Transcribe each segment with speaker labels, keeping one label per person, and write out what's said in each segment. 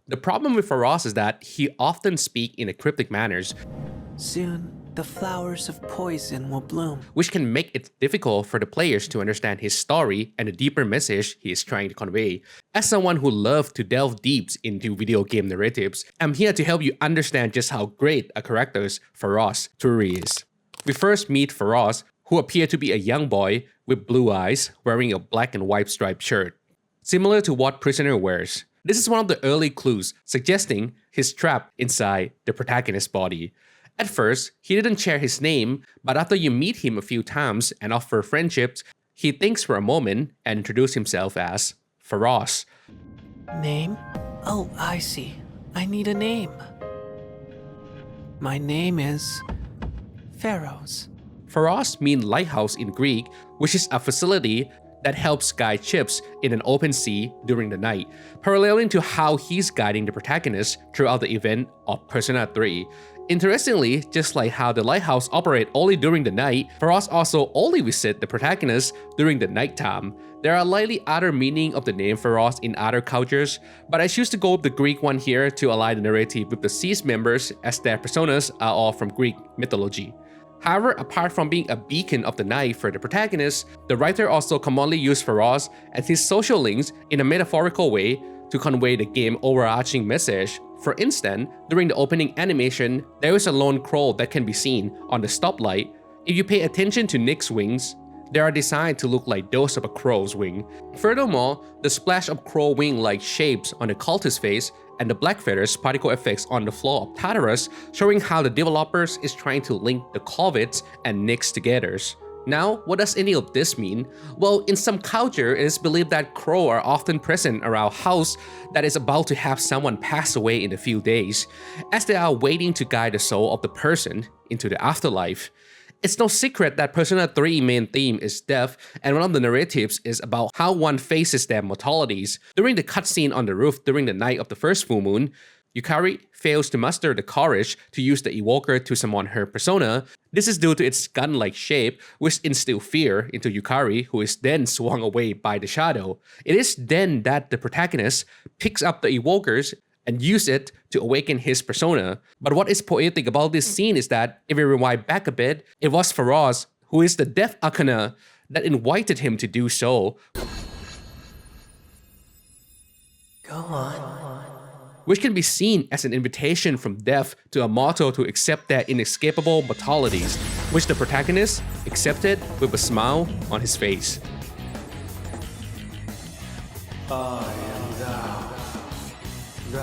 Speaker 1: The problem with Pharos is that he often speaks in cryptic manners,
Speaker 2: Soon, the flowers of poison will bloom.
Speaker 1: which can make it difficult for the players to understand his story and the deeper message he is trying to convey. As someone who loves to delve deep into video game narratives, I'm here to help you understand just how great a character Pharos truly is. We first meet Pharos, who appeared to be a young boy with blue eyes wearing a black and white striped shirt, similar to what Prisoner wears. This is one of the early clues suggesting he's trapped inside the protagonist's body. At first, he didn't share his name, but after you meet him a few times and offer friendships, he thinks for a moment and introduces himself as Pharos.
Speaker 2: Name? Oh, I see. I need a name. My name is Pharos.
Speaker 1: Pharos means lighthouse in Greek, which is a facility that helps guide ships in an open sea during the night, paralleling to how he's guiding the protagonist throughout the event of Persona 3. Interestingly, just like how the lighthouse operates only during the night, Pharos also only visits the protagonist during the nighttime. There are likely other meaning of the name Pharos in other cultures, but I choose to go with the Greek one here to align the narrative with the Seas members, as their personas are all from Greek mythology. However, apart from being a beacon of the night for the protagonist, the writer also commonly used Pharos and his social links in a metaphorical way to convey the game's overarching message. For instance, during the opening animation, there is a lone crow that can be seen on the stoplight. If you pay attention to Nick's wings, they are designed to look like those of a crow's wing. Furthermore, the splash of crow wing-like shapes on the cultist's face and the black feathers particle effects on the floor of Tartarus, showing how the developers is trying to link the Corvids and Nyx together. Now, what does any of this mean? Well, in some culture, it is believed that crows are often present around a house that is about to have someone pass away in a few days, as they are waiting to guide the soul of the person into the afterlife. It's no secret that Persona 3 main theme is death, and one of the narratives is about how one faces their mortalities. During the cutscene on the roof during the night of the first full moon, Yukari fails to muster the courage to use the evoker to summon her persona. This is due to its gun-like shape, which instills fear into Yukari, who is then swung away by the shadow. It is then that the protagonist picks up the evokers and use it to awaken his persona. But what is poetic about this scene is that, if we rewind back a bit, it was Pharos, who is the Death Arcana, that invited him to do so.
Speaker 2: Go on.
Speaker 1: Which can be seen as an invitation from death to a mortal to accept their inescapable mortalities, which the protagonist accepted with a smile on his face.
Speaker 2: I am thou. Thou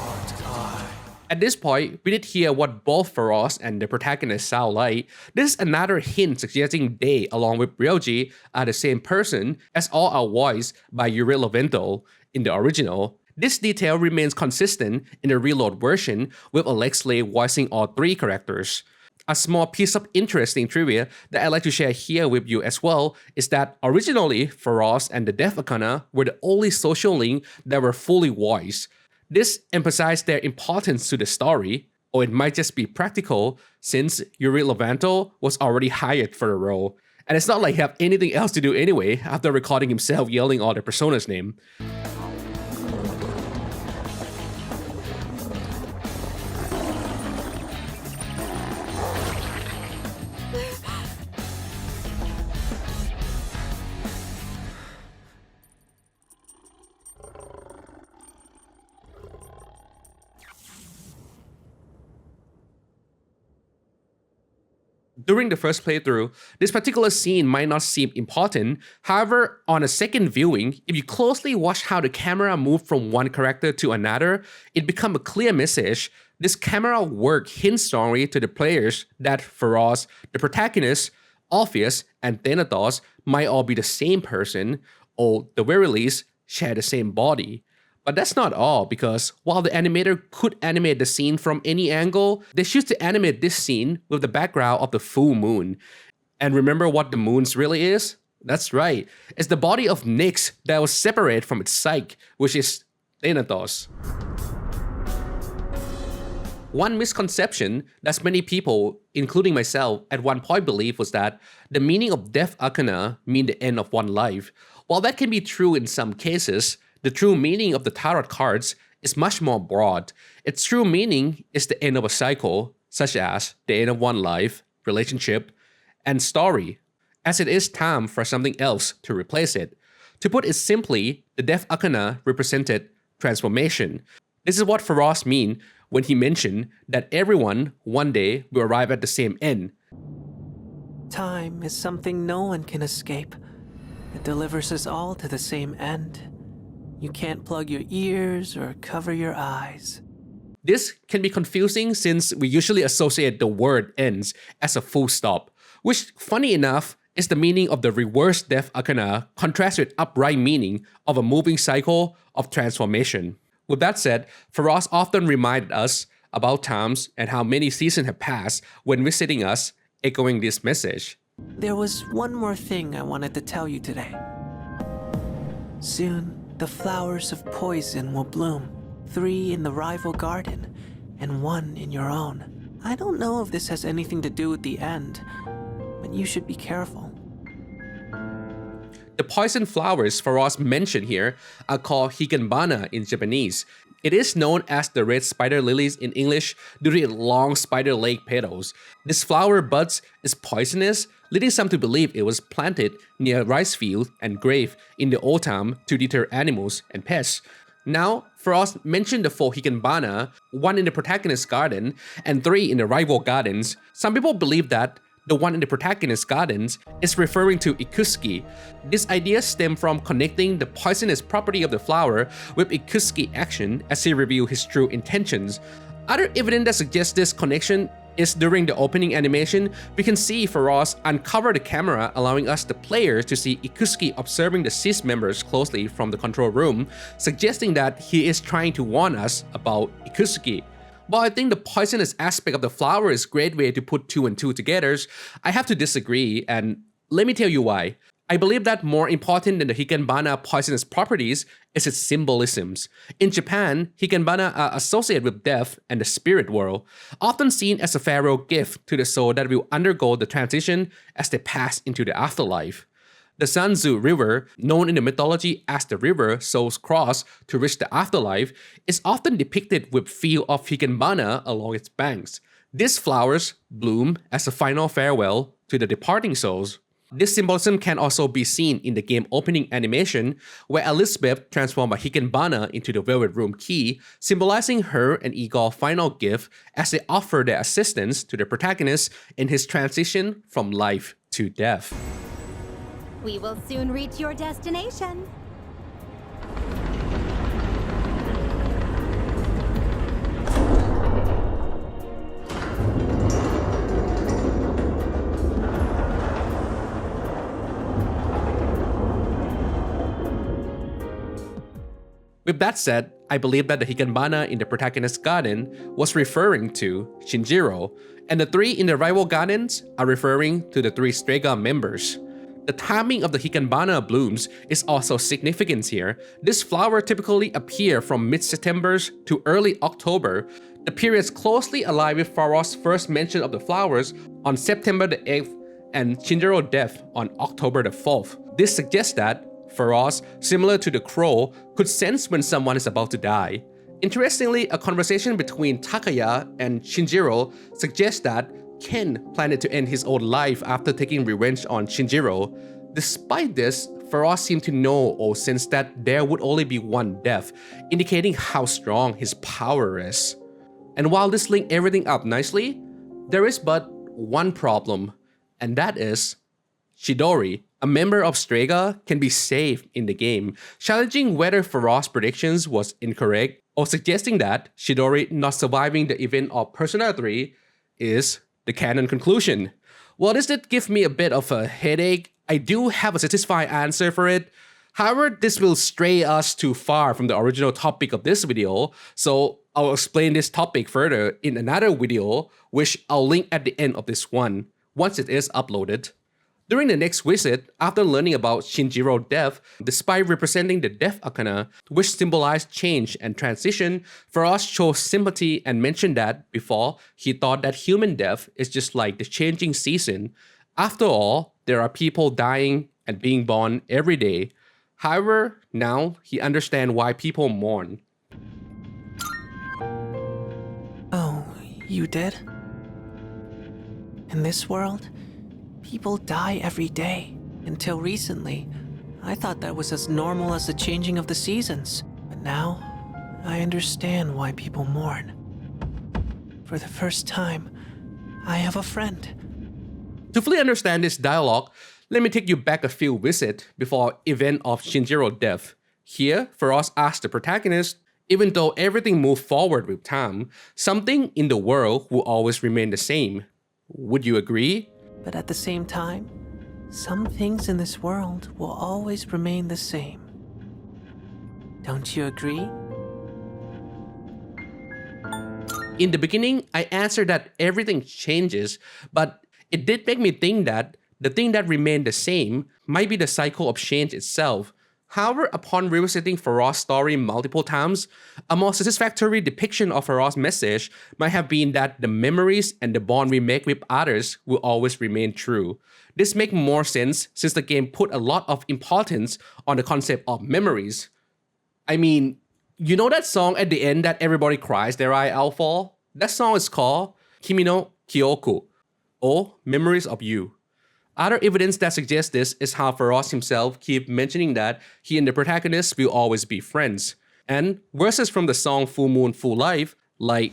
Speaker 2: art I.
Speaker 1: At this point, we did hear what both Pharos and the protagonist sound like. This is another hint suggesting they, along with Ryoji, are the same person, as all are voiced by Yuri Lovento in the original. This detail remains consistent in the reload version, with Alexley voicing all three characters. A small piece of interesting trivia that I'd like to share here with you as well is that originally, Pharos and the Death Arcana were the only social link that were fully voiced. This emphasized their importance to the story, or it might just be practical since Yuri Lovento was already hired for the role. And it's not like he had anything else to do anyway after recording himself yelling all the personas' name. During the first playthrough, this particular scene might not seem important. However, on a second viewing, if you closely watch how the camera moves from one character to another, it becomes a clear message. This camera work hints strongly to the players that Pharos, the protagonist, Orpheus, and Thanatos might all be the same person, or at the very least, share the same body. But that's not all, because while the animator could animate the scene from any angle, they choose to animate this scene with the background of the full moon. And remember what the moon really is? That's right, it's the body of Nyx that was separated from its psyche, which is Thanatos. One misconception that many people, including myself, at one point believed was that the meaning of Death Arcana mean the end of one life. While that can be true in some cases, the true meaning of the tarot cards is much more broad. Its true meaning is the end of a cycle, such as the end of one life, relationship, and story, as it is time for something else to replace it. To put it simply, the Death Arcana represented transformation. This is what Pharos mean when he mentioned that everyone one day will arrive at the same end.
Speaker 2: Time is something no one can escape. It delivers us all to the same end. You can't plug your ears or cover your eyes.
Speaker 1: This can be confusing since we usually associate the word ends as a full stop, which, funny enough, is the meaning of the reverse Death Arcana contrasts with upright meaning of a moving cycle of transformation. With that said, Pharos often reminded us about times and how many seasons have passed when visiting us, echoing this message.
Speaker 2: There was one more thing I wanted to tell you today. Soon, the flowers of poison will bloom. 3 in the rival garden, and 1 in your own. I don't know if this has anything to do with the end, but you should be careful.
Speaker 1: The poison flowers Pharos mentioned here are called higanbana in Japanese. It is known as the red spider lilies in English due to its long spider-leg petals. This flower buds is poisonous, leading some to believe it was planted near a rice field and grave in the old time to deter animals and pests. Now, Pharos mentioned the 4 higanbana, 1 in the protagonist's garden and 3 in the rival gardens. Some people believe that the one in the protagonist's gardens is referring to ikusuki. This idea stemmed from connecting the poisonous property of the flower with ikusuki action as he revealed his true intentions. Other evidence that suggests this connection is during the opening animation, we can see Pharos uncover the camera, allowing us the players to see Ikusuki observing the SIS members closely from the control room, suggesting that he is trying to warn us about Ikusuki. While I think the poisonous aspect of the flower is a great way to put 2 and 2 together, I have to disagree, and let me tell you why. I believe that more important than the higanbana poisonous properties is its symbolisms. In Japan, higanbana are associated with death and the spirit world, often seen as a farewell gift to the soul that will undergo the transition as they pass into the afterlife. The Sanzu River, known in the mythology as the river souls cross to reach the afterlife, is often depicted with field of higanbana along its banks. These flowers bloom as a final farewell to the departing souls. This symbolism can also be seen in the game opening animation, where Elizabeth transformed a higanbana into the Velvet Room key, symbolizing her and Igor's final gift as they offer their assistance to the protagonist in his transition from life to death.
Speaker 3: We will soon reach your destination.
Speaker 1: With that said, I believe that the higanbana in the protagonist's garden was referring to Shinjiro, and the 3 in the rival gardens are referring to the 3 Strega members. The timing of the higanbana blooms is also significant here. This flower typically appears from mid-September to early October. The periods closely align with Pharos' first mention of the flowers on September the 8th and Shinjiro's death on October the 4th. This suggests that Pharos, similar to the crow, could sense when someone is about to die. Interestingly, a conversation between Takaya and Shinjiro suggests that Ken planned to end his own life after taking revenge on Shinjiro. Despite this, Pharos seemed to know or sense that there would only be one death, indicating how strong his power is. And while this linked everything up nicely, there is but one problem, and that is Chidori, a member of Strega, can be saved in the game, challenging whether Pharos' predictions was incorrect or suggesting that Chidori not surviving the event of Persona 3 is the canon conclusion. While this did give me a bit of a headache, I do have a satisfying answer for it. However, this will stray us too far from the original topic of this video, so I'll explain this topic further in another video, which I'll link at the end of this one, once it is uploaded. During the next visit, after learning about Shinjiro's death, despite representing the Death Arcana, which symbolized change and transition, Pharos showed sympathy and mentioned that before, he thought that human death is just like the changing season. After all, there are people dying and being born every day. However, now he understands why people mourn.
Speaker 2: You did? In this world, people die every day. Until recently, I thought that was as normal as the changing of the seasons. But now, I understand why people mourn. For the first time, I have a friend.
Speaker 1: To fully understand this dialogue, let me take you back a few visits before event of Shinjiro's death. Here, Pharos asks the protagonist, even though everything moved forward with time, something in the world will always remain the same. Would you agree?
Speaker 2: But at the same time, some things in this world will always remain the same. Don't you agree?
Speaker 1: In the beginning, I answered that everything changes, but it did make me think that the thing that remained the same might be the cycle of change itself. However, upon revisiting Pharos' story multiple times, a more satisfactory depiction of Pharos' message might have been that the memories and the bond we make with others will always remain true. This makes more sense since the game put a lot of importance on the concept of memories. I mean, you know that song at the end that everybody cries their eye out for? That song is called Kimi no Kyoku, or Memories of You. Other evidence that suggests this is how Pharos himself keeps mentioning that he and the protagonist will always be friends. And verses from the song Full Moon, Full Life, like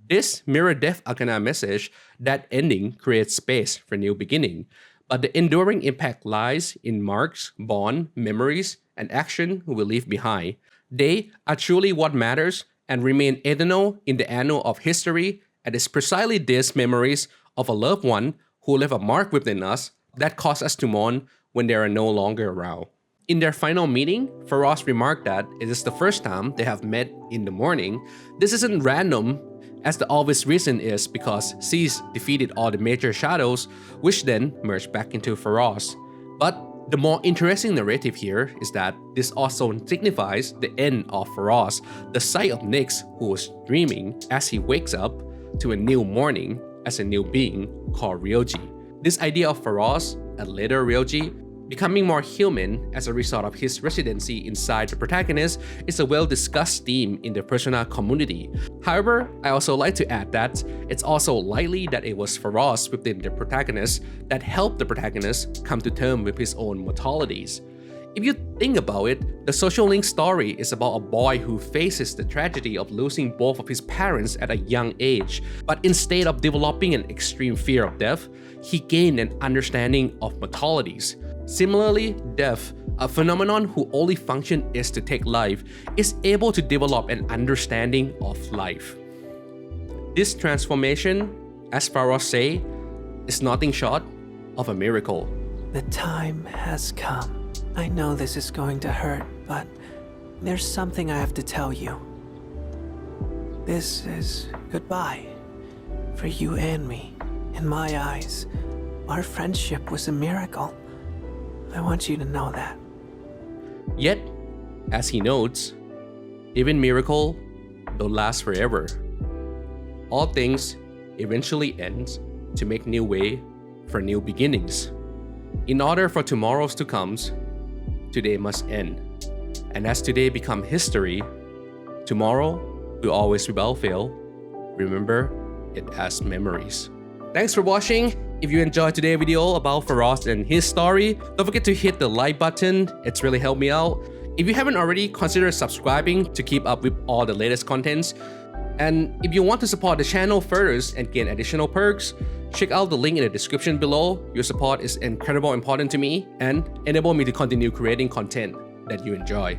Speaker 1: this mirror Death Arcana message, that ending creates space for new beginning. But the enduring impact lies in marks, bond, memories, and action we leave behind. They are truly what matters and remain eternal in the annal of history, and it's precisely these memories of a loved one who left a mark within us that cause us to mourn when they are no longer around. In their final meeting, Pharos remarked that it is the first time they have met in the morning. This isn't random, as the obvious reason is because Cease defeated all the major shadows, which then merged back into Pharos. But the more interesting narrative here is that this also signifies the end of Pharos, the sight of Nyx, who was dreaming as he wakes up to a new morning as a new being called Ryoji. This idea of Pharos, and later Ryoji, becoming more human as a result of his residency inside the protagonist is a well-discussed theme in the Persona community. However, I also like to add that it's also likely that it was Pharos within the protagonist that helped the protagonist come to terms with his own mortalities. If you think about it, the Social Link story is about a boy who faces the tragedy of losing both of his parents at a young age, but instead of developing an extreme fear of death, he gained an understanding of mortalities. Similarly, death, a phenomenon whose only function is to take life, is able to develop an understanding of life. This transformation, as Pharos say, is nothing short of a miracle.
Speaker 2: The time has come. I know this is going to hurt, but there's something I have to tell you. This is goodbye for you and me. In my eyes, our friendship was a miracle. I want you to know that.
Speaker 1: Yet, as he notes, even miracle don't last forever. All things eventually end to make new way for new beginnings. In order for tomorrows to come, today must end. And as today become history, tomorrow will always be battlefield. Remember it as memories. Thanks for watching. If you enjoyed today's video about Pharos and his story, don't forget to hit the like button. It's really helped me out. If you haven't already, consider subscribing to keep up with all the latest contents. And if you want to support the channel further and gain additional perks, check out the link in the description below. Your support is incredibly important to me and enable me to continue creating content that you enjoy.